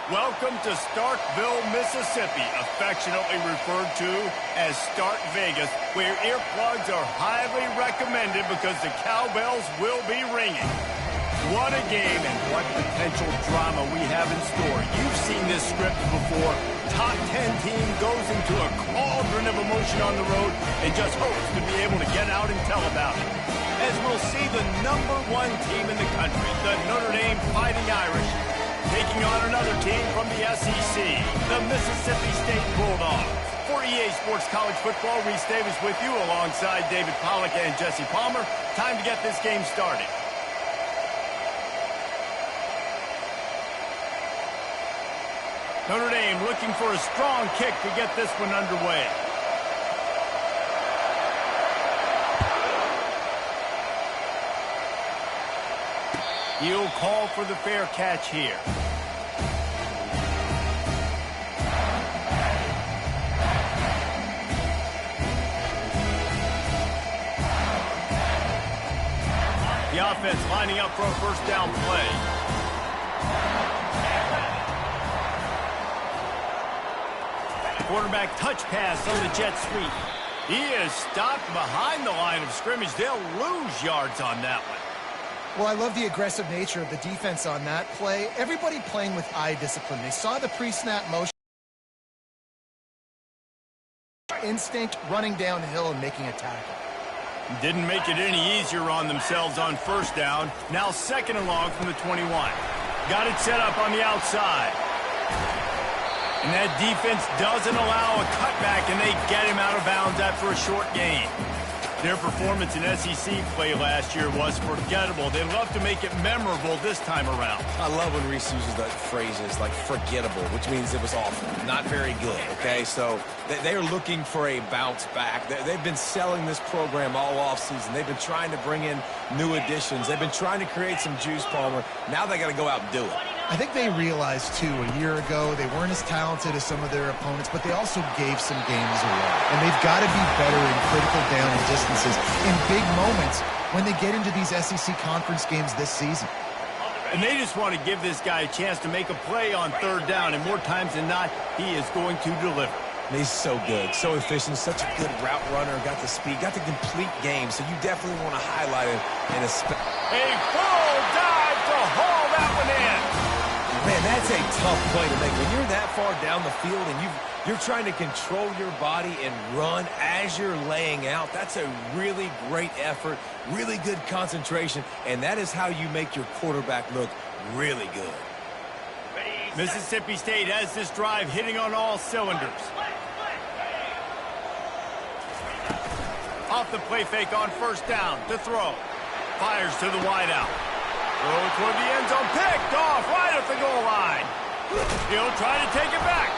Welcome to Starkville, Mississippi, affectionately referred to as Stark Vegas, where earplugs are highly recommended because the cowbells will be ringing. What a game and what potential drama we have in store. You've seen this script before. Top 10 team goes into a cauldron of emotion on the road and just hopes to be able to get out and tell about it. As we'll see the #1 team in the country, the Notre Dame Fighting Irish, taking on another team from the SEC, the Mississippi State Bulldogs. For EA Sports College Football, Reese Davis with you alongside David Pollack and Jesse Palmer. Time to get this game started. Notre Dame looking for a strong kick to get this one underway. He'll call for the fair catch here. The offense lining up for a first down play. Quarterback touch pass on the jet sweep. He is stopped behind the line of scrimmage. They'll lose yards on that one. Well, I love the aggressive nature of the defense on that play. Everybody playing with eye discipline. They saw the pre-snap motion. Instinct, running downhill and making a tackle. Didn't make it any easier on themselves on first down. Now 2nd and long from the 21. Got it set up on the outside. And that defense doesn't allow a cutback, and they get him out of bounds after a short gain. Their performance in SEC play last year was forgettable. They love to make it memorable this time around. I love when Reese uses that phrases like forgettable, which means it was awful, not very good, okay? So they are looking for a bounce back. They've been selling this program all offseason. They've been trying to bring in new additions. They've been trying to create some juice, Palmer. Now they got to go out and do it. I think they realized, too, a year ago they weren't as talented as some of their opponents, but they also gave some games away. And they've got to be better in critical down and distances in big moments when they get into these SEC conference games this season. And they just want to give this guy a chance to make a play on 3rd down, and more times than not, he is going to deliver. He's so good, so efficient, such a good route runner, got the speed, got the complete game, so you definitely want to highlight him in a full dive to haul that one in. Man, that's a tough play to make. When you're that far down the field and you're trying to control your body and run as you're laying out, that's a really great effort, really good concentration, and that is how you make your quarterback look really good. Mississippi State has this drive hitting on all cylinders. Off the play fake on first down to throw. Fires to the wideout. Throw toward the end zone, picked off right at the goal line. He'll try to take it back.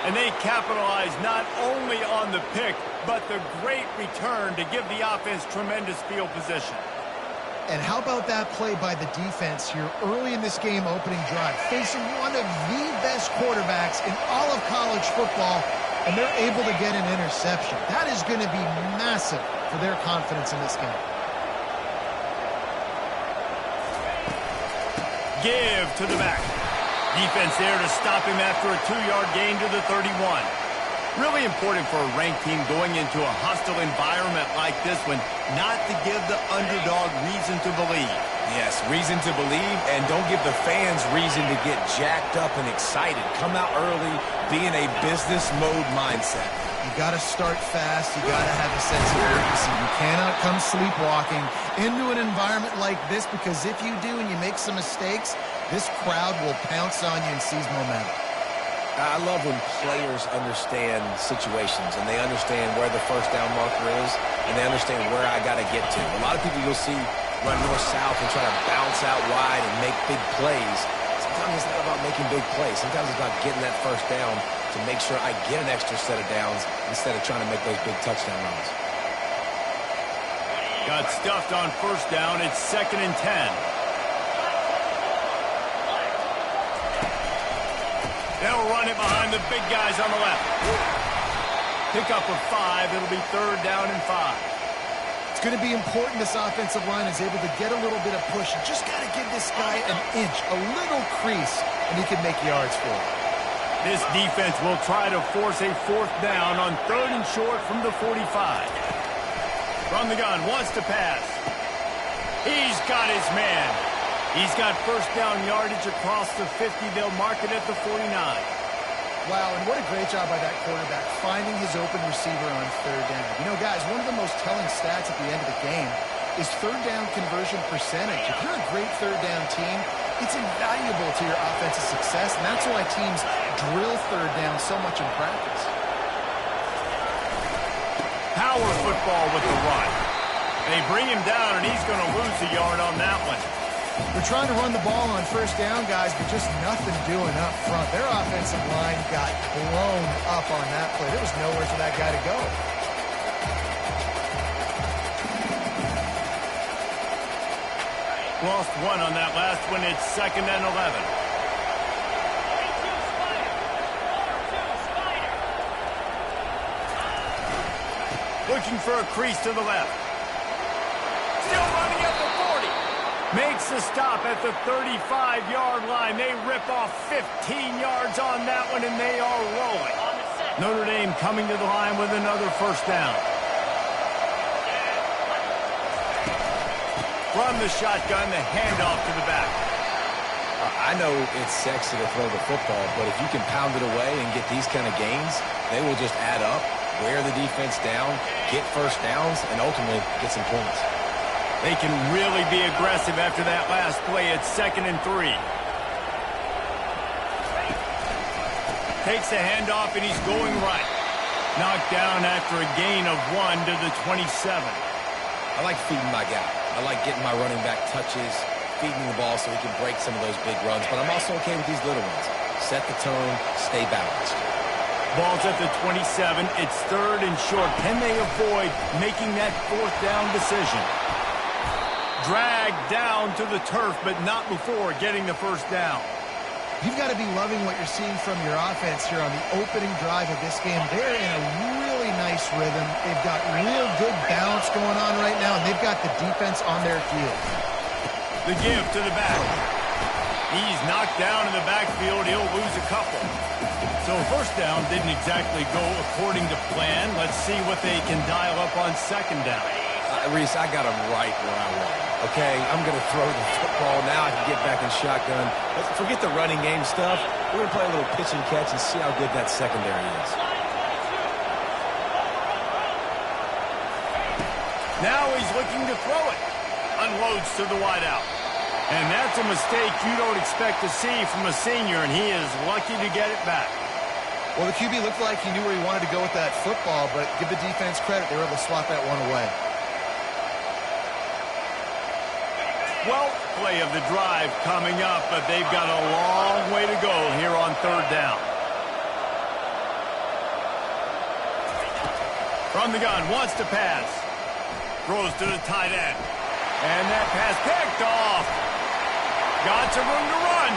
And they capitalize not only on the pick, but the great return to give the offense tremendous field position. And how about that play by the defense here early in this game opening drive, facing one of the best quarterbacks in all of college football, and they're able to get an interception. That is going to be massive for their confidence in this game. Give to the back. Defense there to stop him after a 2-yard gain to the 31. Really important for a ranked team going into a hostile environment like this one, not to give the underdog reason to believe. Yes, reason to believe, and don't give the fans reason to get jacked up and excited. Come out early, be in a business mode mindset. You got to start fast. You got to have a sense of urgency. You cannot come sleepwalking into an environment like this, because if you do and you make some mistakes, this crowd will pounce on you and seize momentum. I love when players understand situations and they understand where the first down marker is and they understand where I got to get to. A lot of people you'll see run north-south and try to bounce out wide and make big plays. Sometimes it's not about making big plays. Sometimes it's about getting that first down to make sure I get an extra set of downs instead of trying to make those big touchdown runs. Got stuffed on first down. It's 2nd and 10. They'll run it behind the big guys on the left. Pick up a 5. It'll be 3rd down and 5. going to be important this offensive line is able to get a little bit of push. You just got to give this guy an inch, a little crease, and he can make yards for it. This defense will try to force a 4th down on 3rd and short from the 45. From the gun, wants to pass. He's got his man. He's got 1st down yardage across the 50. They'll mark it at the 49. Wow, and what a great job by that quarterback finding his open receiver on 3rd down. You know, guys, one of the most telling stats at the end of the game is 3rd down conversion percentage. If you're a great 3rd down team, it's invaluable to your offensive success, and that's why teams drill 3rd down so much in practice. Power football with the run. They bring him down, and he's going to lose a yard on that one. They're trying to run the ball on 1st down, guys, but just nothing doing up front. Their offensive line got blown up on that play. There was nowhere for that guy to go. Lost 1 on that last one. It's 2nd and 11. Looking for a crease to the left. Still running at the 40. Makes a stop at the 35-yard line. They rip off 15 yards on that one, and they are rolling. Notre Dame coming to the line with another 1st down. From the shotgun, the handoff to the back. I know it's sexy to throw the football, but if you can pound it away and get these kind of gains, they will just add up, wear the defense down, get 1st downs, and ultimately get some points. They can really be aggressive after that last play. It's 2nd and 3. Takes the handoff, and he's going right. Knocked down after a gain of 1 to the 27. I like feeding my guy. I like getting my running back touches, feeding the ball so he can break some of those big runs. But I'm also okay with these little ones. Set the tone, stay balanced. Ball's at the 27. It's 3rd and short. Can they avoid making that 4th down decision? Dragged down to the turf, but not before getting the 1st down. You've got to be loving what you're seeing from your offense here on the opening drive of this game. They're in a really nice rhythm. They've got real good balance going on right now, and they've got the defense on their heels. The give to the back. He's knocked down in the backfield. He'll lose a couple. So 1st down didn't exactly go according to plan. Let's see what they can dial up on 2nd down. Reese, I got him right where I want him. Okay, I'm going to throw the football. Now I can get back in shotgun. Forget the running game stuff. We're going to play a little pitch and catch and see how good that secondary is. Now he's looking to throw it. Unloads to the wideout. And that's a mistake you don't expect to see from a senior, and he is lucky to get it back. Well, the QB looked like he knew where he wanted to go with that football, but give the defense credit. They were able to swat that one away. 12th play of the drive coming up, but they've got a long way to go here on 3rd down. From the gun, wants to pass. Throws to the tight end. And that pass picked off. Got some room to run.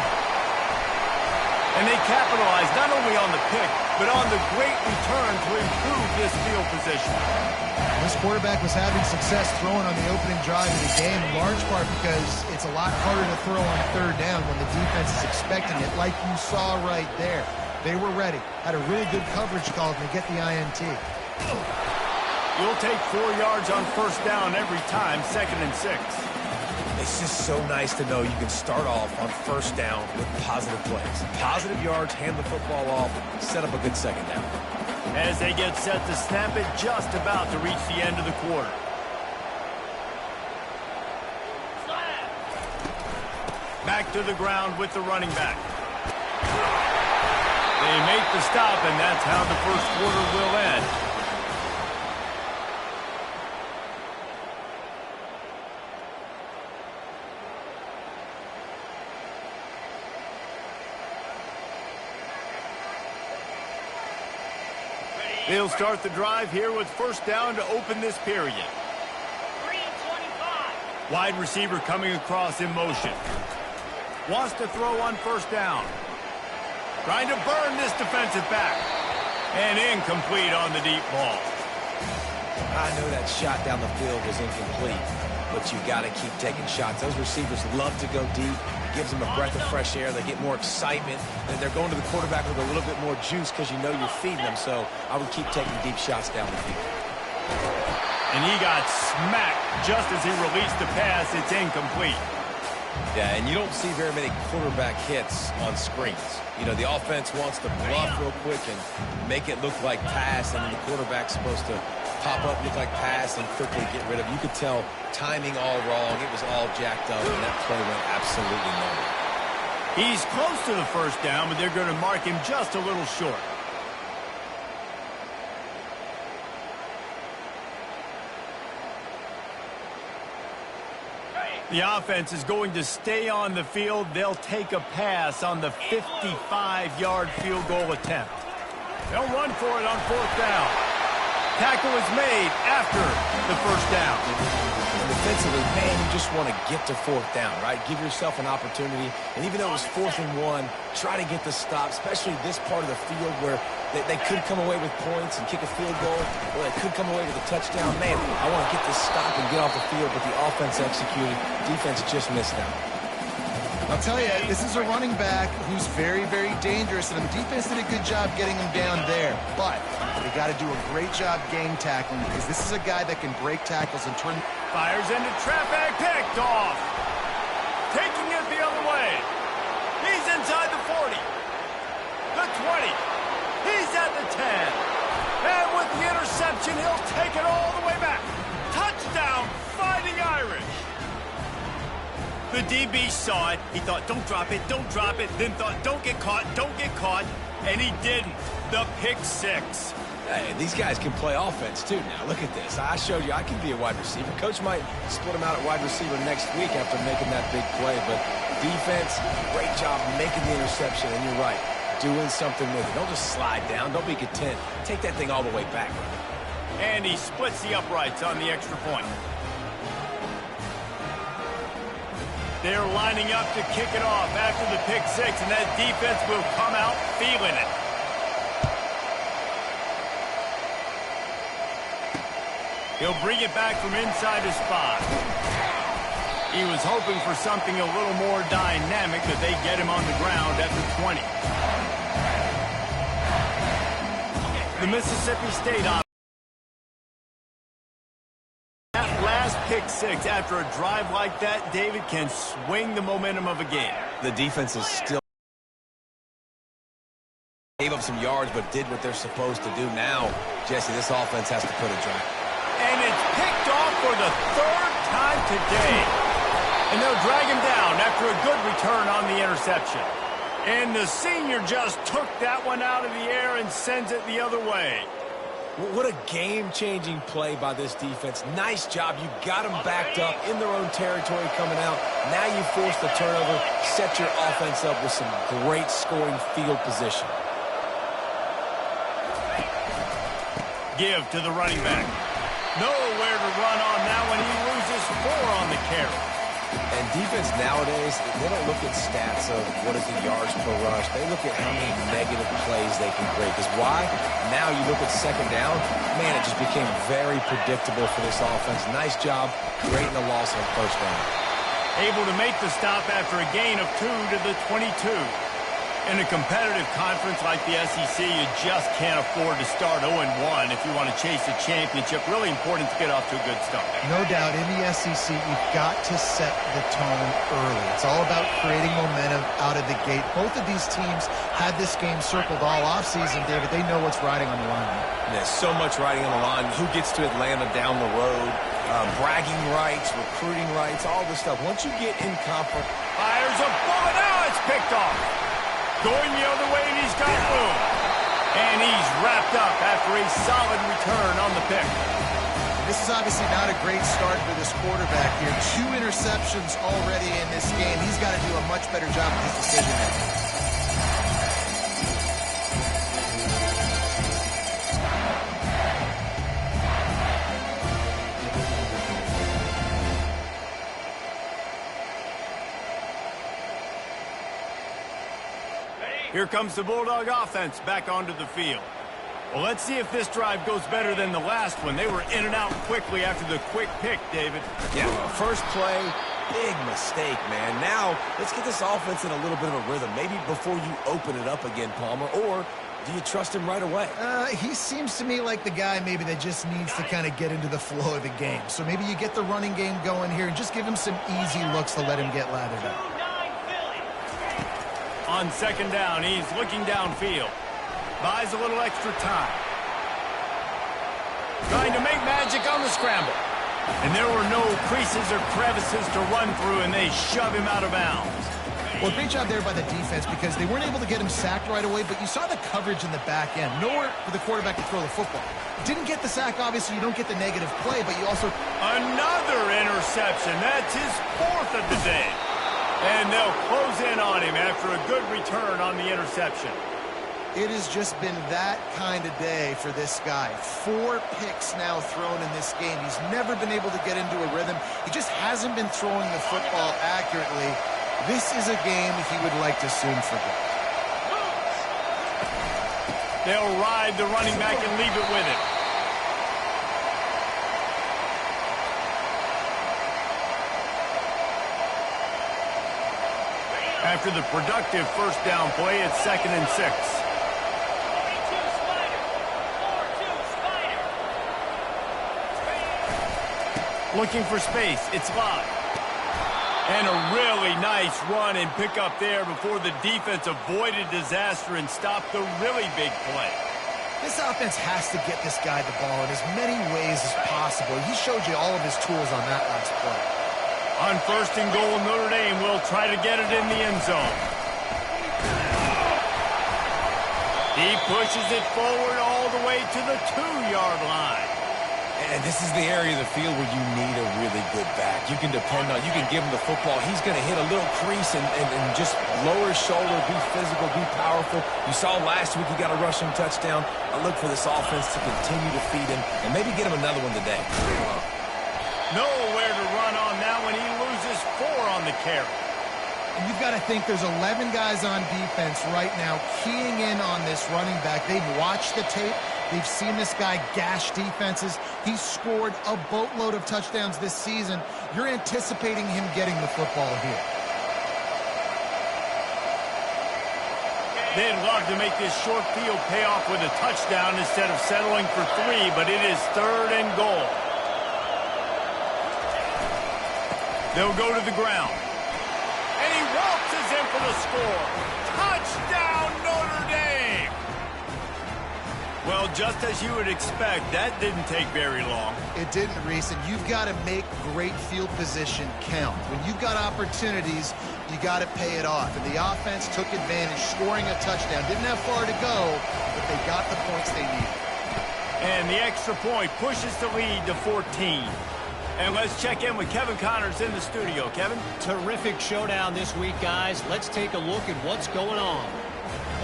And they capitalized not only on the pick, but on the great return to improve this field position. This quarterback was having success throwing on the opening drive of the game, in large part because it's a lot harder to throw on 3rd down when the defense is expecting it, like you saw right there. They were ready, had a really good coverage call, and they get the INT. You'll take 4 yards on 1st down every time, 2nd and 6. It's just so nice to know you can start off on 1st down with positive plays. Positive yards, hand the football off, set up a good 2nd down. As they get set to snap it, just about to reach the end of the quarter. Back to the ground with the running back. They make the stop, and that's how the 1st quarter will end. They'll start the drive here with 1st down to open this period. 3:25. Wide receiver coming across in motion. Wants to throw on 1st down. Trying to burn this defensive back. And incomplete on the deep ball. I know that shot down the field was incomplete, but you got to keep taking shots. Those receivers love to go deep. It gives them a breath of fresh air. They get more excitement, and they're going to the quarterback with a little bit more juice because you know you're feeding them. So I would keep taking deep shots down the field. And he got smacked just as he released the pass. It's incomplete. Yeah, and you don't see very many quarterback hits on screens. You know, the offense wants to bluff real quick and make it look like pass, and then the quarterback's supposed to pop up, look like pass, and quickly get rid of. You could tell timing all wrong. It was all jacked up, and that play went absolutely nowhere. He's close to the first down, but they're going to mark him just a little short. The offense is going to stay on the field. They'll take a pass on the 55-yard field goal attempt. They'll run for it on fourth down. Tackle is made after the first down. Defensively, man, you just want to get to fourth down, right? Give yourself an opportunity. And even though it was 4th and 1, try to get the stop, especially this part of the field where they could come away with points and kick a field goal, or they could come away with a touchdown. Man, I want to get this stop and get off the field, but the offense executed. Defense just missed out. I'll tell you, this is a running back who's very, very dangerous, and the defense did a good job getting him down there. But they got to do a great job gang tackling because this is a guy that can break tackles and turn. Fires into traffic, picked off. Taking it the other way. He's inside the 40. The 20. He's at the 10. And with the interception, he'll take it all the way back. Touchdown, Fighting Irish. The DB saw it. He thought, don't drop it, don't drop it. Then thought, don't get caught, don't get caught. And he didn't. The pick six. Hey, these guys can play offense, too, now. Look at this. I showed you I can be a wide receiver. Coach might split him out at wide receiver next week after making that big play. But defense, great job making the interception. And you're right, doing something with it. Don't just slide down. Don't be content. Take that thing all the way back. And he splits the uprights on the extra point. They're lining up to kick it off after the pick six, and that defense will come out feeling it. He'll bring it back from inside his spot. He was hoping for something a little more dynamic, but they get him on the ground at the 20. The Mississippi State offense. That last pick six after a drive like that, David, can swing the momentum of a game. The defense is still gave up some yards, but did what they're supposed to do. Now, Jesse, this offense has to put a drive. And it's picked off for the 3rd time today. And they'll drag him down after a good return on the interception. And the senior just took that one out of the air and sends it the other way. What a game-changing play by this defense. Nice job. You got them backed up in their own territory coming out. Now you force the turnover, set your offense up with some great scoring field position. Give to the running back. Nowhere to run on that one. He loses 4 on the carry. And defense nowadays, they don't look at stats of what is the yards per rush. They look at how many negative plays they can create. Because why? Now you look at second down, man, it just became very predictable for this offense. Nice job creating a loss on first down. Able to make the stop after a gain of 2 to the 22. In a competitive conference like the SEC, you just can't afford to start 0-1 if you want to chase a championship. Really important to get off to a good start. No doubt, in the SEC, you've got to set the tone early. It's all about creating momentum out of the gate. Both of these teams had this game circled all offseason, David. They know what's riding on the line. There's so much riding on the line. Who gets to Atlanta down the road? Bragging rights, recruiting rights, all this stuff. Once you get in conference. Fires a bullet. Now it's picked off. Going the other way, and he's got room. And he's wrapped up after a solid return on the pick. This is obviously not a great start for this quarterback here. 2 interceptions already in this game. He's got to do a much better job with his decision making. Here comes the Bulldog offense back onto the field. Well, let's see if this drive goes better than the last one. They were in and out quickly after the quick pick, David. Yeah, first play, big mistake, man. Now, let's get this offense in a little bit of a rhythm. Maybe before you open it up again, Palmer, or do you trust him right away? He seems to me like the guy maybe that just needs to kind of get into the flow of the game. So maybe you get the running game going here and just give him some easy looks to let him get lathered up. On second down, he's looking downfield. Buys a little extra time. Trying to make magic on the scramble. And there were no creases or crevices to run through, and they shove him out of bounds. Well, great job there by the defense because they weren't able to get him sacked right away, but you saw the coverage in the back end. Nowhere for the quarterback to throw the football. Didn't get the sack, obviously. You don't get the negative play, but you also... Another interception. That's his fourth of the day. And they'll close in on him after a good return on the interception. It has just been that kind of day for this guy. 4 picks now thrown in this game. He's never been able to get into a rhythm. He just hasn't been throwing the football accurately. This is a game he would like to soon forget. They'll ride the running back and leave it with him. After the productive first down play, it's 2nd and 6. Looking for space. It's live. And a really nice run and pick up there before the defense avoided disaster and stopped the really big play. This offense has to get this guy the ball in as many ways as possible. He showed you all of his tools on that last play. On 1st and goal, Notre Dame will try to get it in the end zone. He pushes it forward all the way to the 2-yard line. And this is the area of the field where you need a really good back. You can depend on, you can give him the football. He's going to hit a little crease and just lower his shoulder, be physical, be powerful. You saw last week he got a rushing touchdown. I look for this offense to continue to feed him and maybe get him another one today. Nowhere to run on that one. He loses 4 on the carry. And you've got to think there's 11 guys on defense right now keying in on this running back. They've watched the tape. They've seen this guy gash defenses. He's scored a boatload of touchdowns this season. You're anticipating him getting the football here. They'd love to make this short field pay off with a touchdown instead of settling for 3, but it is 3rd and goal. They'll go to the ground. And he waltzes in for the score. Touchdown, Notre Dame! Well, just as you would expect, that didn't take very long. It didn't, Reese, and you've got to make great field position count. When you've got opportunities, you got to pay it off. And the offense took advantage, scoring a touchdown. Didn't have far to go, but they got the points they needed. And the extra point pushes the lead to 14. And let's check in with Kevin Connors in the studio. Kevin? Terrific showdown this week, guys. Let's take a look at what's going on.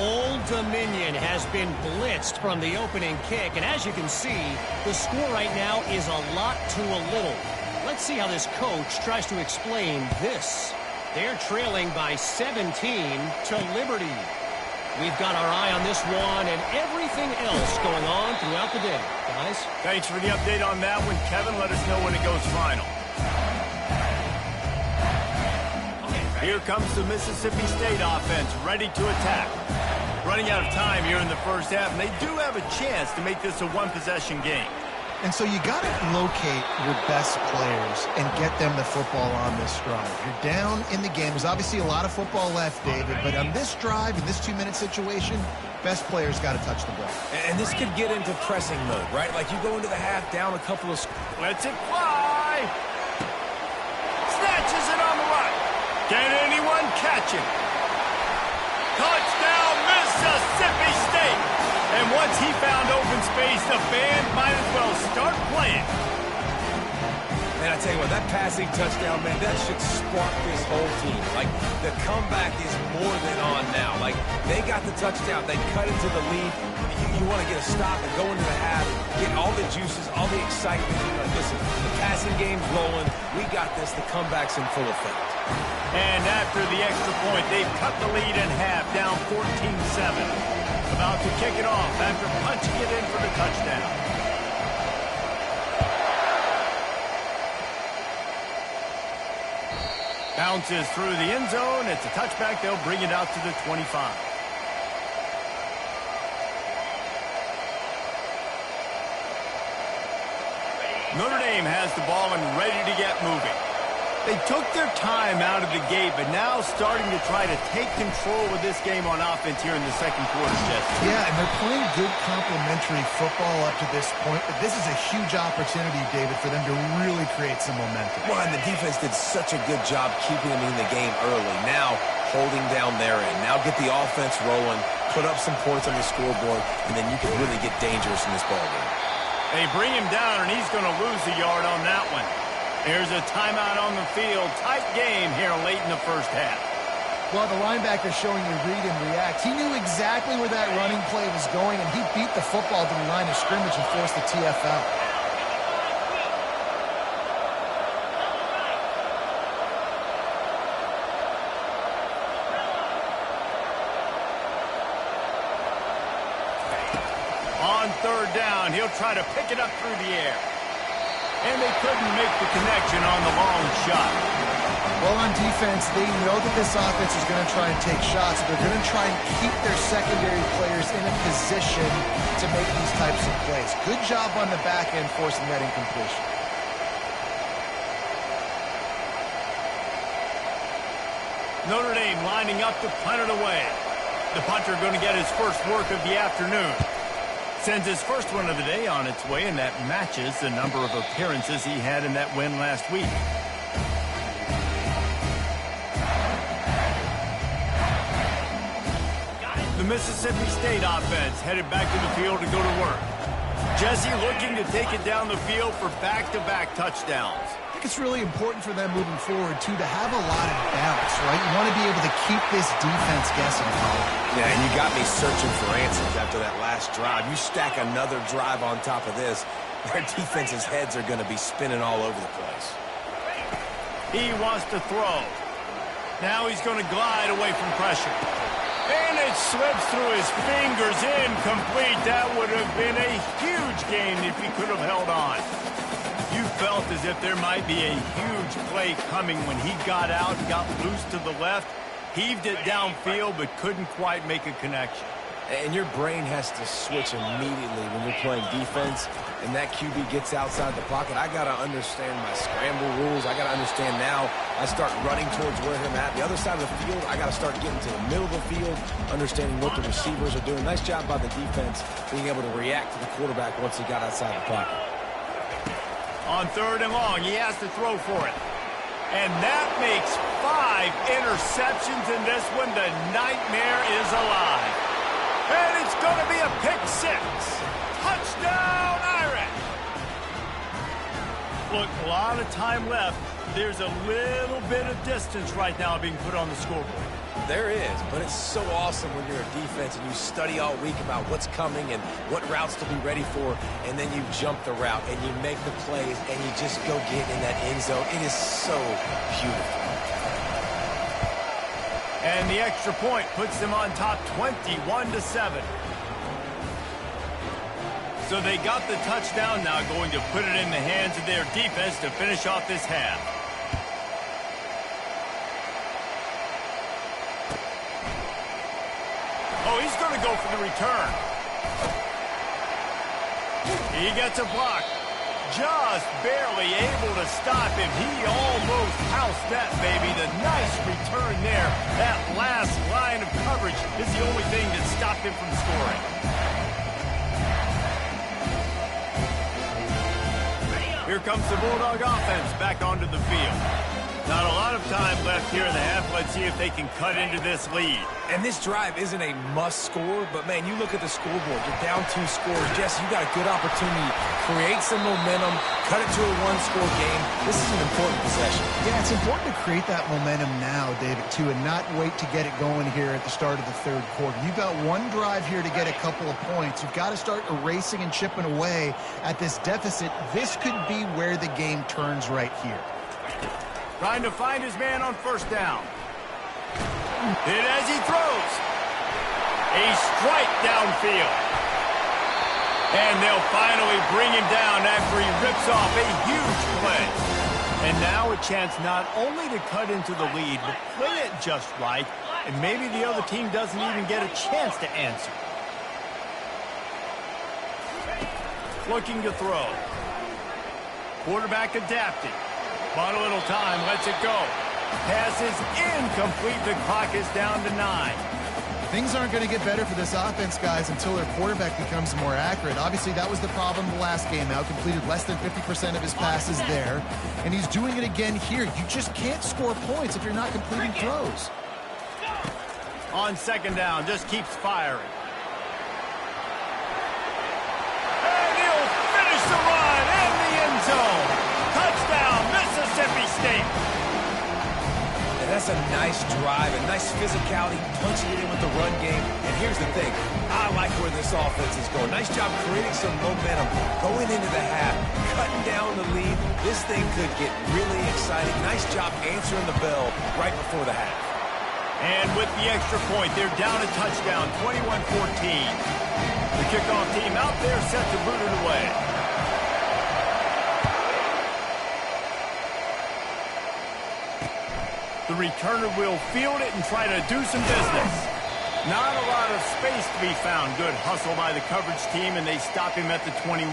Old Dominion has been blitzed from the opening kick, and as you can see, the score right now is a lot to a little. Let's see how this coach tries to explain this. They're trailing by 17 to Liberty. We've got our eye on this one and everything else going on throughout the day. Guys? Thanks for the update on that one, Kevin. Let us know when it goes final. Here comes the Mississippi State offense, ready to attack. Running out of time here in the first half, and they do have a chance to make this a one-possession game. And so you got to locate your best players and get them the football on this drive. You're down in the game. There's obviously a lot of football left, David, but on this drive, in this 2-minute situation, best players got to touch the ball. And this could get into pressing mode, right? Like you go into the half down a couple of... Lets it fly. Snatches it on the right. Can anyone catch him? Touchdown, Mississippi State. And once he found open space, the band might as well start playing. Man, I tell you what, that passing touchdown, man, that should spark this whole team. Like, the comeback is more than on now. Like, they got the touchdown. They cut into the lead. You want to get a stop and go into the half, get all the juices, all the excitement. Listen, the passing game's rolling. We got this. The comeback's in full effect. And after the extra point, they've cut the lead in half, down 14-7. About to kick it off after punching it in touchdown. Bounces through the end zone. It's a touchback. They'll bring it out to the 25. Notre Dame has the ball and ready to get moving. They took their time out of the gate, but now starting to try to take control of this game on offense here in the second quarter, Jesse. Yeah, and they're playing good complementary football up to this point, but this is a huge opportunity, David, for them to really create some momentum. Well, and the defense did such a good job keeping them in the game early. Now holding down their end. Now get the offense rolling, put up some points on the scoreboard, and then you can really get dangerous in this ballgame. They bring him down, and he's going to lose a yard on that one. Here's a timeout on the field. Tight game here late in the first half. Well, the linebacker's showing you read and react. He knew exactly where that running play was going, and he beat the football to the line of scrimmage and forced the TFL. On third down, he'll try to pick it up through the air. And they couldn't make the connection on the long shot. Well, on defense, they know that this offense is going to try and take shots. They're going to try and keep their secondary players in a position to make these types of plays. Good job on the back end forcing that incompletion. Notre Dame lining up to punt it away. The punter going to get his first work of the afternoon. Sends his first one of the day on its way, and that matches the number of appearances he had in that win last week. The Mississippi State offense headed back to the field to go to work. Jesse looking to take it down the field for back-to-back touchdowns. I think it's really important for them moving forward, too, to have a lot of balance, right? You want to be able to keep this defense guessing, Paul. Yeah, and you got me searching for answers after that last drive. You stack another drive on top of this, their defense's heads are going to be spinning all over the place. He wants to throw. Now he's going to glide away from pressure. And it slips through his fingers, incomplete. That would have been a huge gain if he could have held on. You felt as if there might be a huge play coming when he got out, got loose to the left, heaved it downfield, but couldn't quite make a connection. And your brain has to switch immediately when you're playing defense and that QB gets outside the pocket. I got to understand my scramble rules. I got to understand now I start running towards where I'm at. The other side of the field, I got to start getting to the middle of the field, understanding what the receivers are doing. Nice job by the defense being able to react to the quarterback once he got outside the pocket. On third and long, he has to throw for it. And that makes 5 interceptions in this one. The nightmare is alive. And it's going to be a pick 6. Touchdown, Irish! Look, a lot of time left. There's a little bit of distance right now being put on the scoreboard. There is, but it's so awesome when you're a defense and you study all week about what's coming and what routes to be ready for, and then you jump the route and you make the plays and you just go get in that end zone. It is so beautiful. And the extra point puts them on top 21-7. So they got the touchdown, now going to put it in the hands of their defense to finish off this half. Oh, he's going to go for the return. He gets a block. Just barely able to stop him. He almost housed that, baby. The nice return there. That last line of coverage is the only thing that stopped him from scoring. Here comes the Bulldog offense back onto the field. Not a lot of time left here in the half. Let's see if they can cut into this lead. And this drive isn't a must score, but man, you look at the scoreboard. You're down 2 scores. Jesse, you got a good opportunity. Create some momentum. Cut it to a 1-score game. This is an important possession. Yeah, it's important to create that momentum now, David, too, and not wait to get it going here at the start of the third quarter. You've got one drive here to get a couple of points. You've got to start erasing and chipping away at this deficit. This could be where the game turns right here. Trying to find his man on first down. Hit as he throws. A strike downfield. And they'll finally bring him down after he rips off a huge play. And now a chance not only to cut into the lead, but play it just right, and maybe the other team doesn't even get a chance to answer. Looking to throw. Quarterback adapting. Bought a little time, lets it go. Pass is incomplete. The clock is down to 9. Things aren't going to get better for this offense, guys, until their quarterback becomes more accurate. Obviously, that was the problem the last game out. Completed less than 50% of his passes there, and he's doing it again here. You just can't score points if you're not completing throws. On second down, just keeps firing. And he'll finish the run in the end zone. Touchdown, Mississippi State. That's a nice drive, a nice physicality, punching it in with the run game. And here's the thing. I like where this offense is going. Nice job creating some momentum, going into the half, cutting down the lead. This thing could get really exciting. Nice job answering the bell right before the half. And with the extra point, they're down a touchdown, 21-14. The kickoff team out there set to boot it away. The returner will field it and try to do some business. Not a lot of space to be found. Good hustle by the coverage team, and they stop him at the 21.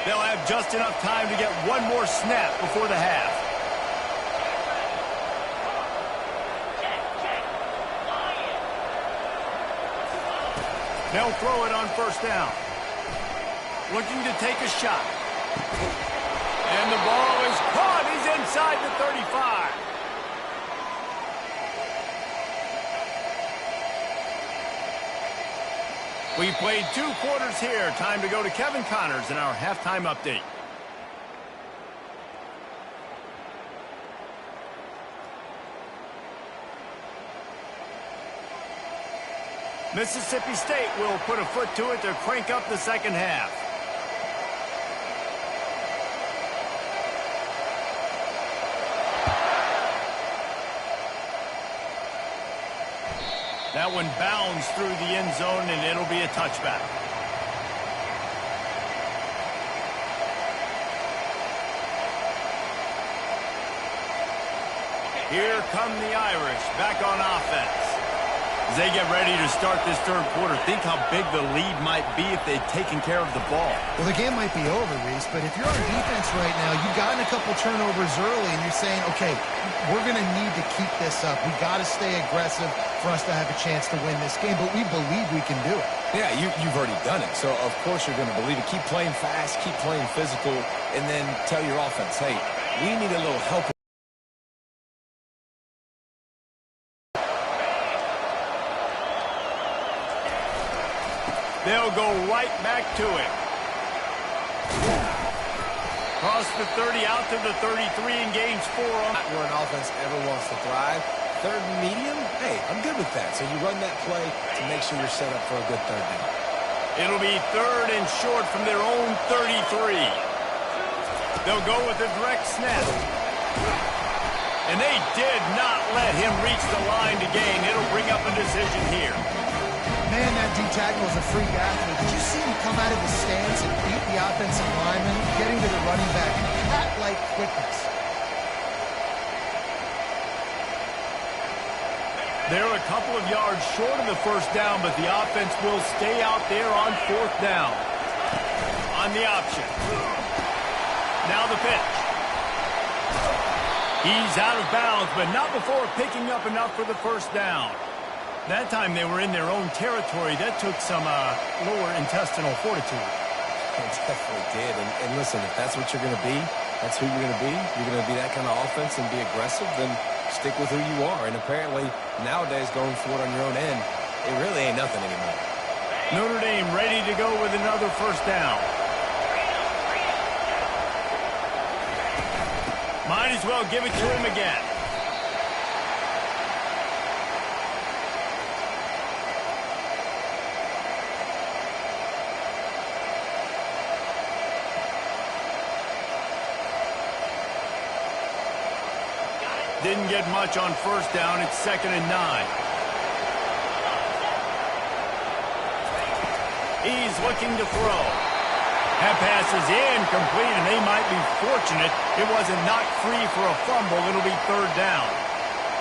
They'll have just enough time to get one more snap before the half. They'll throw it on first down. Looking to take a shot. And the ball is caught. He's inside the 35. We played 2 quarters here. Time to go to Kevin Connors in our halftime update. Mississippi State will put a foot to it to crank up the second half. That one bounds through the end zone, and it'll be a touchback. Here come the Irish back on offense. As they get ready to start this third quarter, think how big the lead might be if they'd taken care of the ball. Well, the game might be over, Reese, but if you're on defense right now, you've gotten a couple turnovers early, and you're saying, okay, we're going to need to keep this up. We got to stay aggressive for us to have a chance to win this game, but we believe we can do it. Yeah, you've already done it, so of course you're going to believe it. Keep playing fast, keep playing physical, and then tell your offense, hey, we need a little help. They'll go right back to it. Cross the 30 out to the 33 and gains 4 on. Where an offense ever wants to thrive. Third and medium, hey, I'm good with that. So you run that play to make sure you're set up for a good third down. It'll be 3rd and short from their own 33. They'll go with a direct snap. And they did not let him reach the line to gain. It'll bring up a decision here. Man, that D-tackle is a freak athlete. Did you see him come out of the stance and beat the offensive lineman, getting to the running back? Cat-like quickness. They're a couple of yards short of the first down, but the offense will stay out there on 4th down. On the option. Now the pitch. He's out of bounds, but not before picking up enough for the first down. That time they were in their own territory. That took some lower intestinal fortitude. It definitely did. And listen, if that's what you're going to be, that's who you're going to be. You're going to be that kind of offense and be aggressive, then stick with who you are. And apparently, nowadays, going for it on your own end, it really ain't nothing anymore. Notre Dame ready to go with another first down. Might as well give it to him again. Didn't get much on first down. It's 2nd and 9. He's looking to throw. That pass is incomplete, and they might be fortunate it wasn't knocked free for a fumble. It'll be third down.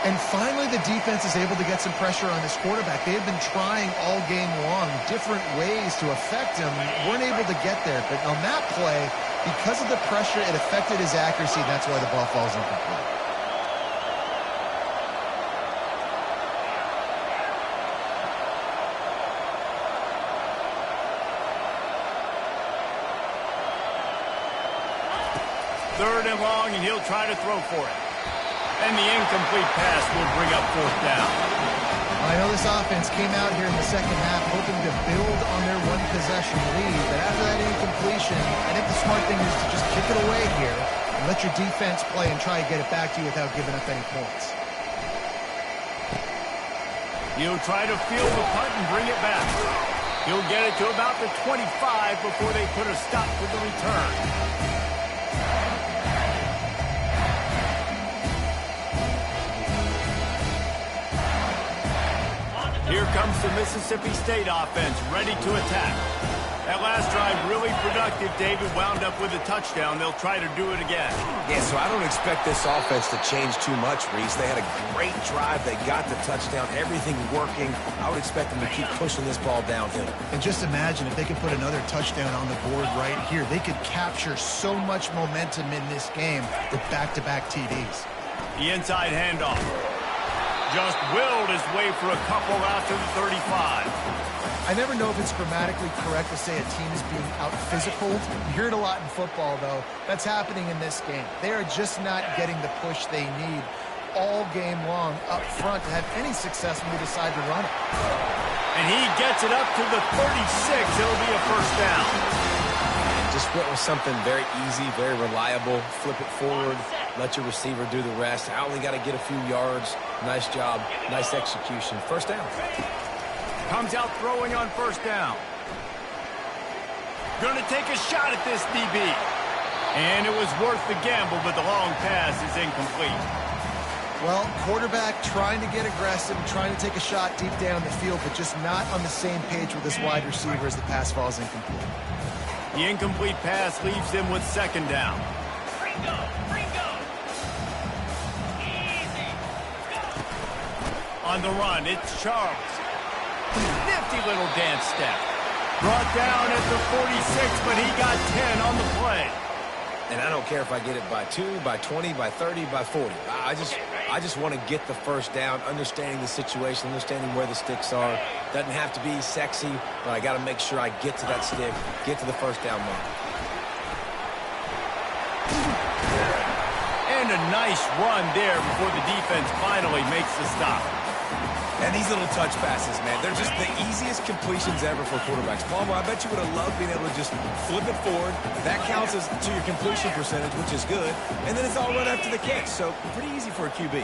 And finally, the defense is able to get some pressure on this quarterback. They've been trying all game long different ways to affect him. Weren't able to get there. But on that play, because of the pressure, it affected his accuracy. That's why the ball falls incomplete. Third and long, and he'll try to throw for it. And the incomplete pass will bring up fourth down. I know this offense came out here in the second half hoping to build on their one-possession lead, but after that incompletion, I think the smart thing is to just kick it away here and let your defense play and try and get it back to you without giving up any points. He'll try to field the punt and bring it back. He'll get it to about the 25 before they put a stop to the return. Here comes the Mississippi State offense, ready to attack. That last drive really productive. David wound up with a touchdown. They'll try to do it again. Yeah, so I don't expect this offense to change too much, Reese. They had a great drive. They got the touchdown. Everything working. I would expect them to keep pushing this ball downhill. And just imagine if they could put another touchdown on the board right here. They could capture so much momentum in this game with back-to-back TDs. The inside handoff. Just willed his way for a couple out to the 35. I never know if it's grammatically correct to say a team is being out-physical. You hear it a lot in football, though. That's happening in this game. They are just not getting the push they need all game long up front to have any success when they decide to run it. And he gets it up to the 36. It'll be a first down. Just went with something very easy, very reliable. Flip it forward, let your receiver do the rest. I only got to get a few yards. Nice job, nice execution. First down. Comes out throwing on first down. Going to take a shot at this DB. And it was worth the gamble, but the long pass is incomplete. Well, quarterback trying to get aggressive, trying to take a shot deep down the field, but just not on the same page with his wide receiver as the pass falls incomplete. The incomplete pass leaves them with second down. Ringo. Easy. On the run, it's Charles. Nifty little dance step. Brought down at the 46, but he got 10 on the play. And I don't care if I get it by 2, by 20, by 30, by 40. I just want to get the first down, understanding the situation, understanding where the sticks are. Doesn't have to be sexy, but I got to make sure I get to that stick, get to the first down mark. And a nice run there before the defense finally makes the stop. And these little touch passes, man, they're just the easiest completions ever for quarterbacks. Palmer, I bet you would have loved being able to just flip it forward. That counts as to your completion percentage, which is good. And then it's all run after the catch, so pretty easy for a QB.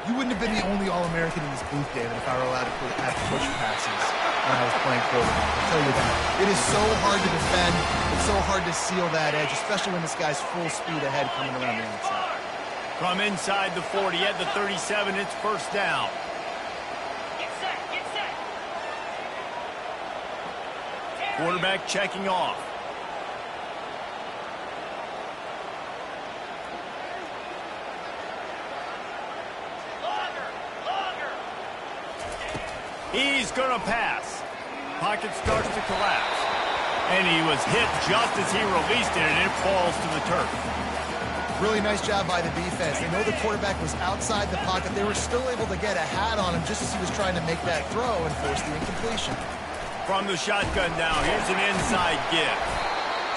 You wouldn't have been the only All-American in this booth, David, if I were allowed to have push passes when I was playing quarterback. I'll tell you that. It is so hard to defend. It's so hard to seal that edge, especially when this guy's full speed ahead coming around the inside. From inside the 40 at the 37, it's first down. Quarterback checking off. Longer. He's going to pass. Pocket starts to collapse. And he was hit just as he released it, and it falls to the turf. Really nice job by the defense. They know the quarterback was outside the pocket. They were still able to get a hat on him just as he was trying to make that throw and force the incompletion. From the shotgun now, here's an inside give.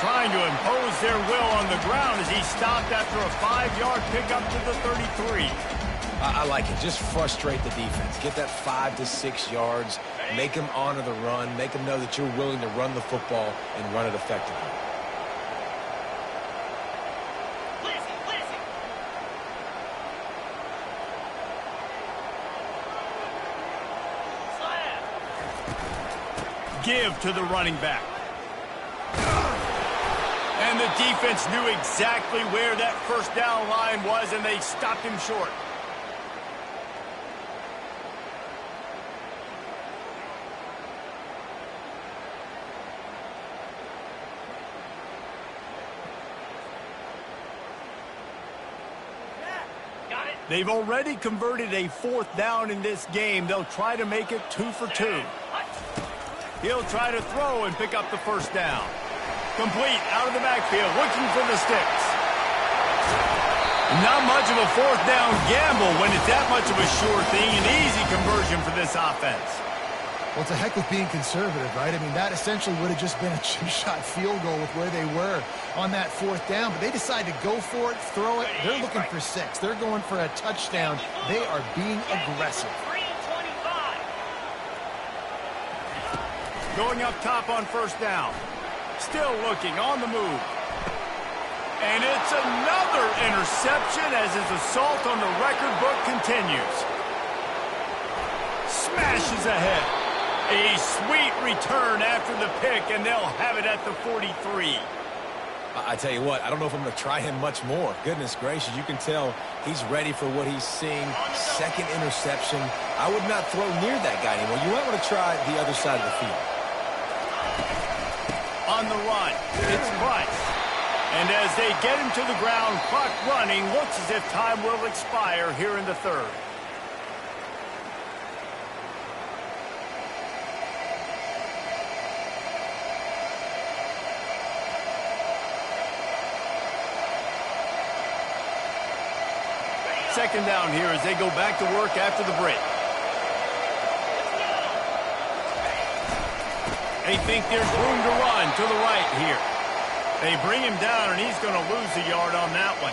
Trying to impose their will on the ground as he stopped after a 5-yard pickup to the 33. I like it. Just frustrate the defense. Get that 5 to 6 yards. Make them honor the run. Make them know that you're willing to run the football and run it effectively. Give to the running back. And the defense knew exactly where that first down line was, and they stopped him short. They've already converted a 4th down in this game. They'll try to make it 2 for 2. He'll try to throw and pick up the 1st down. Complete out of the backfield, looking for the sticks. Not much of a 4th down gamble when it's that much of a sure thing. An easy conversion for this offense. Well, it's a heck of being conservative, right? I mean, that essentially would have just been a chip-shot field goal with where they were on that 4th down. But they decided to go for it, throw it. They're looking for 6. They're going for a touchdown. They are being aggressive. Going up top on 1st down. Still looking on the move. And it's another interception as his assault on the record book continues. Smashes ahead. A sweet return after the pick, and they'll have it at the 43. I tell you what, I don't know if I'm going to try him much more. Goodness gracious, you can tell he's ready for what he's seeing. 2nd interception. I would not throw near that guy anymore. You might want to try the other side of the field. On the run, it's Price. And as they get him to the ground, clock running, looks as if time will expire here in the 3rd. Second down here as they go back to work after the break. They think there's room to run to the right here. They bring him down, and he's going to lose a yard on that one.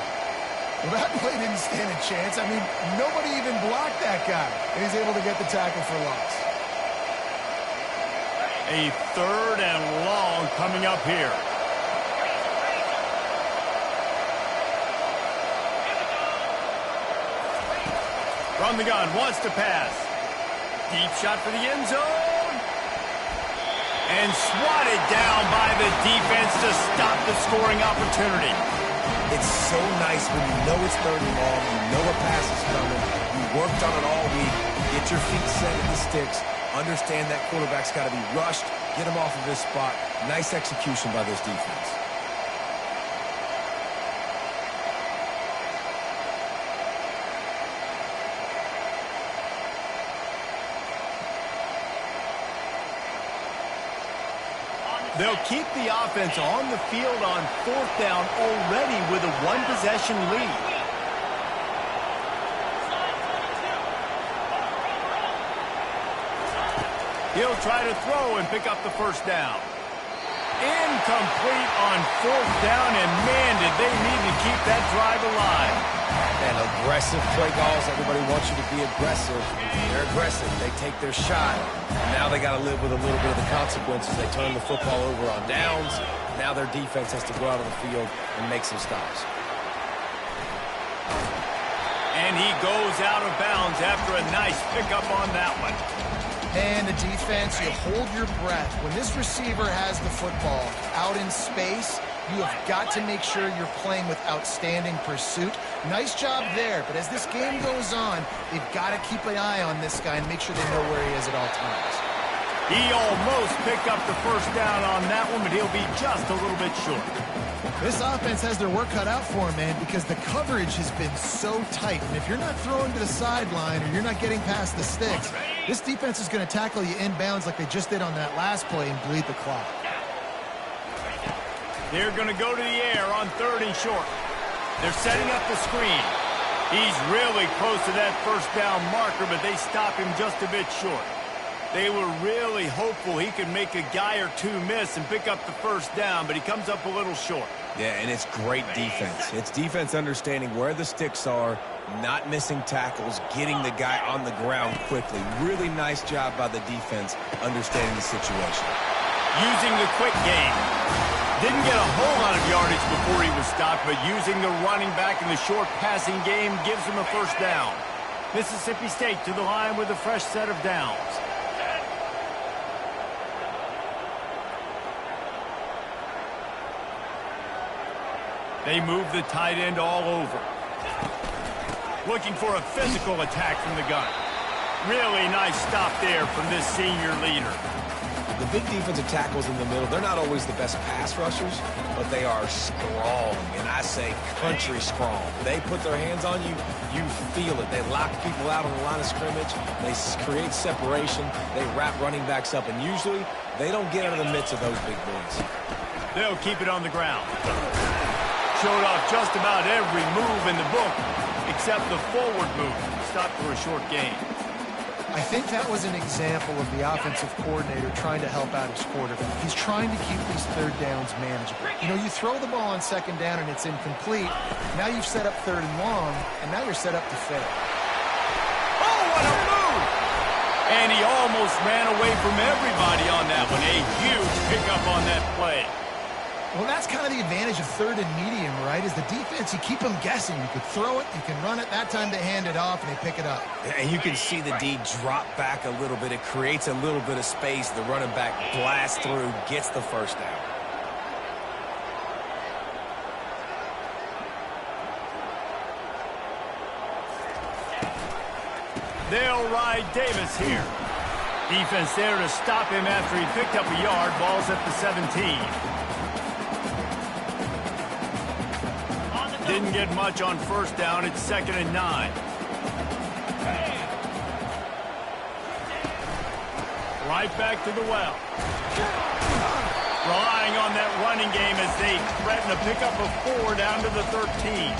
Well, that play didn't stand a chance. I mean, nobody even blocked that guy, and he's able to get the tackle for loss. A 3rd and long coming up here. From the gun, wants to pass. Deep shot for the end zone. And swatted down by the defense to stop the scoring opportunity. It's so nice when you know it's 3rd and long, you know a pass is coming, you worked on it all week, get your feet set at the sticks, understand that quarterback's got to be rushed, get him off of his spot. Nice execution by this defense. They'll keep the offense on the field on 4th down already with a 1-possession lead. He'll try to throw and pick up the 1st down. Incomplete on 4th down, and man, did they need to keep that drive alive. And aggressive play calls. Everybody wants you to be aggressive. They're aggressive. They take their shot. Now they got to live with a little bit of the consequences. They turn the football over on downs. Now their defense has to go out on the field and make some stops. And he goes out of bounds after a nice pickup on that one. And the defense, you hold your breath. When this receiver has the football out in space, you have got to make sure you're playing with outstanding pursuit. Nice job there, but as this game goes on, they've got to keep an eye on this guy and make sure they know where he is at all times. He almost picked up the 1st down on that one, but he'll be just a little bit short. This offense has their work cut out for him, man, because the coverage has been so tight. And if you're not throwing to the sideline or you're not getting past the sticks, this defense is going to tackle you inbounds like they just did on that last play and bleed the clock. They're going to go to the air on 3rd and short. They're setting up the screen. He's really close to that 1st down marker, but they stop him just a bit short. They were really hopeful he could make a guy or two miss and pick up the 1st down, but he comes up a little short. Yeah, and it's great defense. It's defense understanding where the sticks are, not missing tackles, getting the guy on the ground quickly. Really nice job by the defense understanding the situation. Using the quick game. Didn't get a whole lot of yardage before he was stopped, but using the running back in the short passing game gives him a 1st down. Mississippi State to the line with a fresh set of downs. They move the tight end all over. Looking for a physical attack from the gun. Really nice stop there from this senior leader. The big defensive tackles in the middle, they're not always the best pass rushers, but they are strong, and I say country strong. They put their hands on you, you feel it. They lock people out on the line of scrimmage. They create separation. They wrap running backs up, and usually they don't get out of the midst of those big boys. They'll keep it on the ground. Showed off just about every move in the book, except the forward move. Stopped for a short gain. I think that was an example of the offensive coordinator trying to help out his quarterback. He's trying to keep these third downs manageable. You know, you throw the ball on second down and it's incomplete. Now you've set up third and long, and now you're set up to fail. Oh, what a move! And he almost ran away from everybody on that one. A huge pickup on that play. Well, that's kind of the advantage of third and medium, right? Is the defense, you keep them guessing. You could throw it, you can run it. That time they hand it off, and they pick it up. And you can see the D drop back a little bit. It creates a little bit of space. The running back blasts through, gets the first down. They'll ride Davis here. Defense there to stop him after he picked up a yard. Ball's at the 17. Didn't get much on first down. It's 2nd and 9. Right back to the well. Relying on that running game as they threaten a pickup of 4 down to the 13.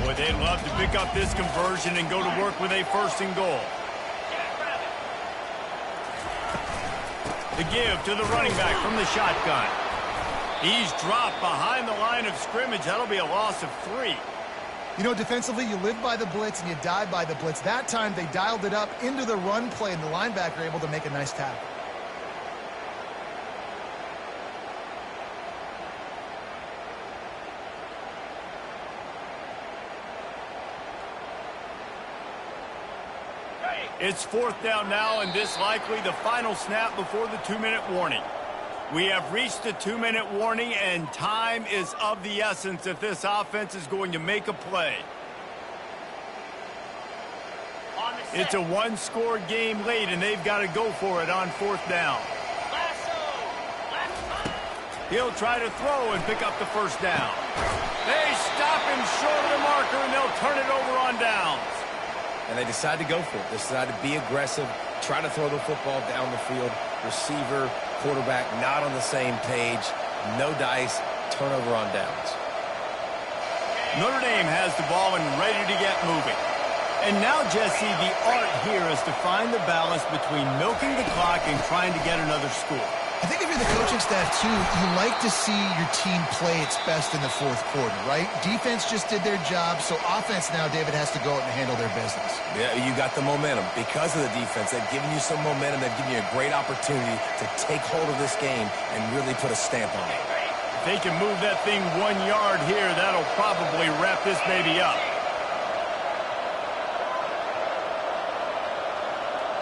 Boy, they'd love to pick up this conversion and go to work with a 1st and goal. The give to the running back from the shotgun. He's dropped behind the line of scrimmage. That'll be a loss of 3. You know, defensively, you live by the blitz and you die by the blitz. That time, they dialed it up into the run play, and the linebacker able to make a nice tackle. It's 4th down now, and this likely the final snap before the 2-minute warning. We have reached the 2-minute warning, and time is of the essence if this offense is going to make a play. It's a 1-score game late, and they've got to go for it on 4th down. He'll try to throw and pick up the 1st down. They stop him short of the marker, and they'll turn it over on downs. And they decide to go for it. They decide to be aggressive, try to throw the football down the field. Receiver, quarterback, not on the same page. No dice, turnover on downs. Notre Dame has the ball and ready to get moving. And now, Jesse, the art here is to find the balance between milking the clock and trying to get another score. I think if you're the coaching staff, too, you like to see your team play its best in the 4th quarter, right? Defense just did their job, so offense now, David, has to go out and handle their business. Yeah, you got the momentum. Because of the defense, they've given you some momentum. They've given you a great opportunity to take hold of this game and really put a stamp on it. If they can move that thing 1 yard here, that'll probably wrap this baby up.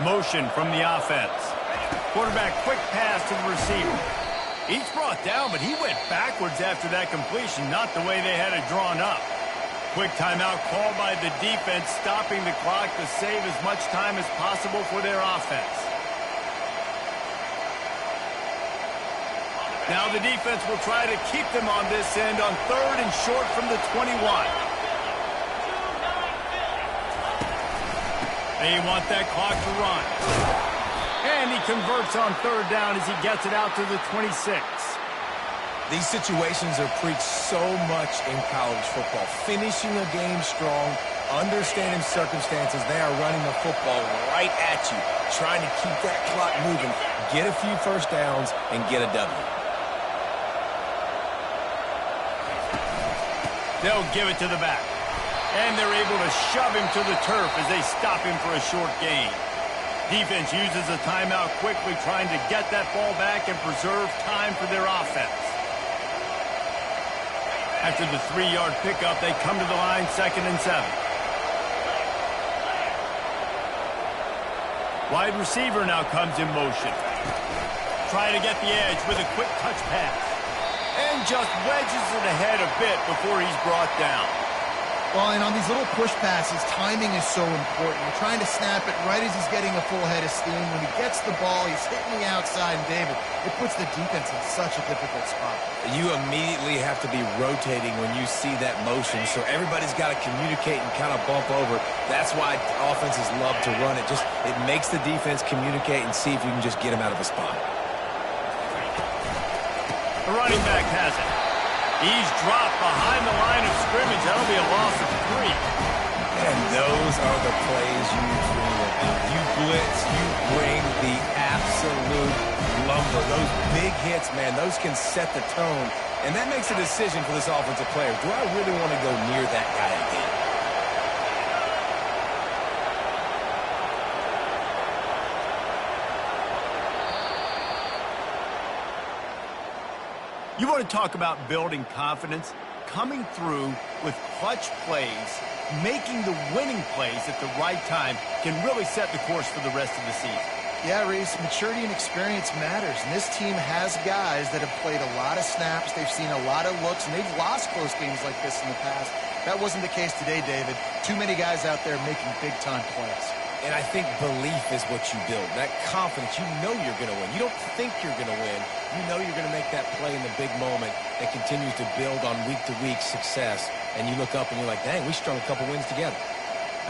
Motion from the offense. Quarterback quick pass to the receiver. He's brought down, but he went backwards after that completion, not the way they had it drawn up. Quick timeout called by the defense, stopping the clock to save as much time as possible for their offense. Now the defense will try to keep them on this end on 3rd and short from the 21. They want that clock to run. And he converts on 3rd down as he gets it out to the 26. These situations are preached so much in college football. Finishing a game strong, understanding circumstances. They are running the football right at you, trying to keep that clock moving, get a few 1st downs, and get a W. They'll give it to the back. And they're able to shove him to the turf as they stop him for a short gain. Defense uses a timeout quickly, trying to get that ball back and preserve time for their offense. After the 3-yard pickup, they come to the line 2nd and 7. Wide receiver now comes in motion. Trying to get the edge with a quick touch pass. And just wedges it ahead a bit before he's brought down. Well, and on these little push passes, timing is so important. You're trying to snap it right as he's getting a full head of steam. When he gets the ball, he's hitting the outside, and David, it puts the defense in such a difficult spot. You immediately have to be rotating when you see that motion, so everybody's got to communicate and kind of bump over. That's why offenses love to run it. It makes the defense communicate and see if you can just get him out of a spot. The running back has it. He's dropped behind the line of scrimmage. That'll be a loss of 3. And those are the plays you dream about. You blitz, you bring the absolute lumber. Those big hits, man, those can set the tone. And that makes a decision for this offensive player. Do I really want to go near that guy again? You want to talk about building confidence? Coming through with clutch plays, making the winning plays at the right time can really set the course for the rest of the season. Yeah, Reese, maturity and experience matters, and this team has guys that have played a lot of snaps. They've seen a lot of looks, and they've lost close games like this in the past. That wasn't the case today, David. Too many guys out there making big-time plays. And I think belief is what you build. That confidence, you know you're going to win. You don't think you're going to win. You know you're going to make that play in the big moment that continues to build on week-to-week success. And you look up and you're like, dang, we strung a couple wins together.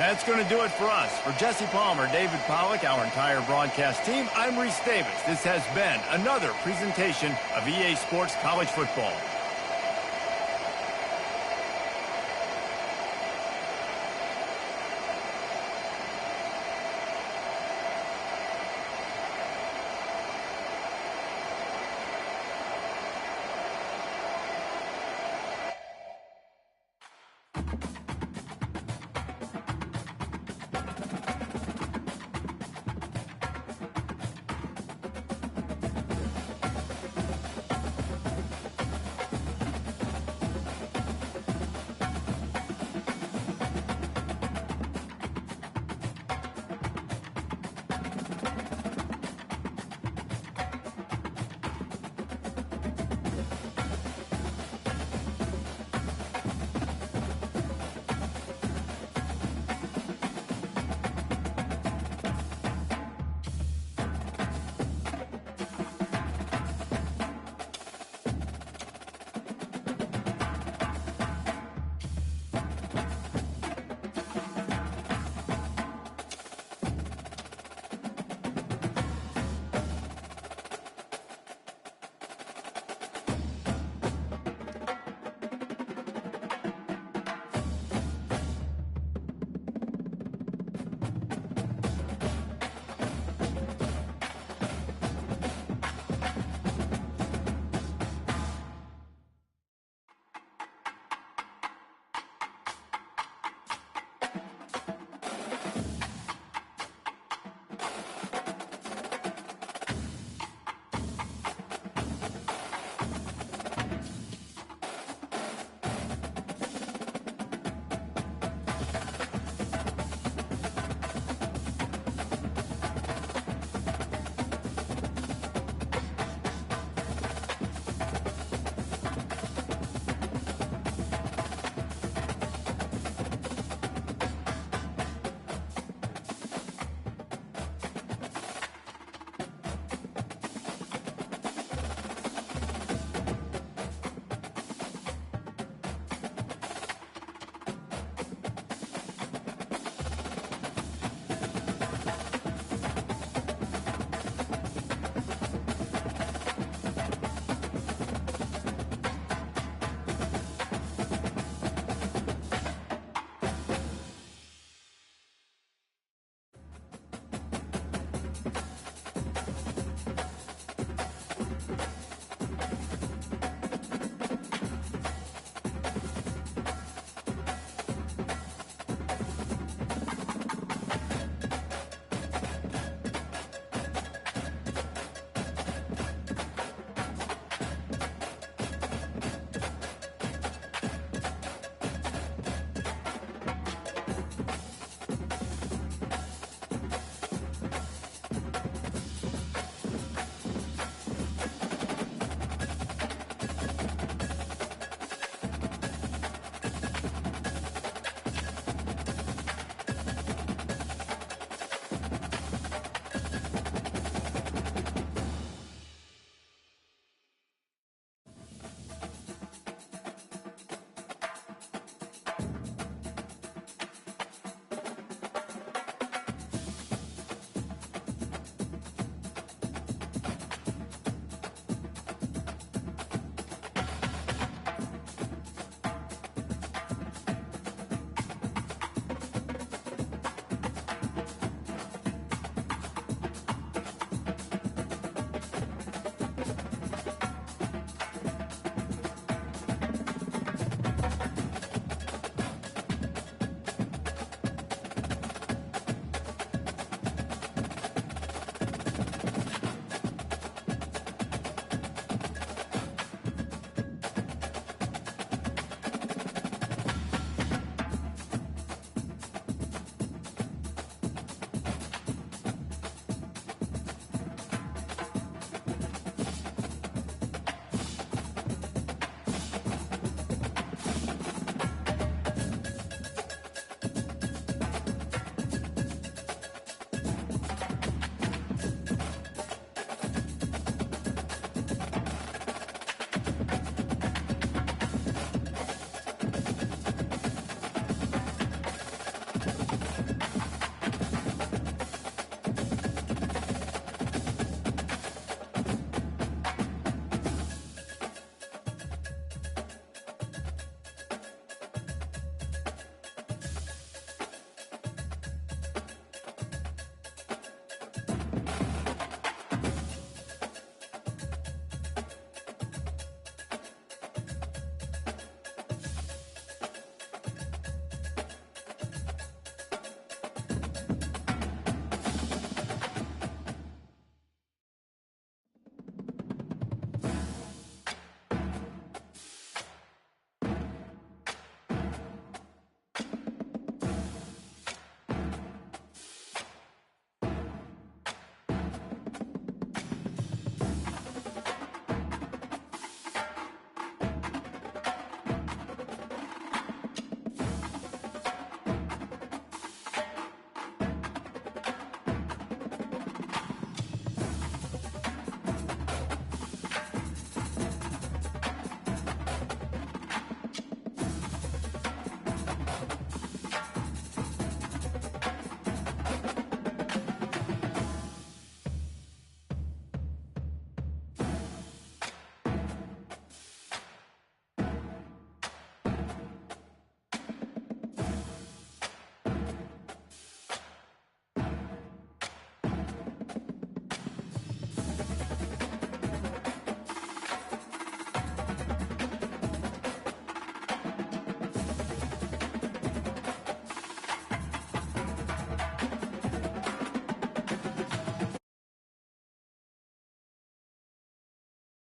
That's going to do it for us. For Jesse Palmer, David Pollack, our entire broadcast team, I'm Reese Davis. This has been another presentation of EA Sports College Football.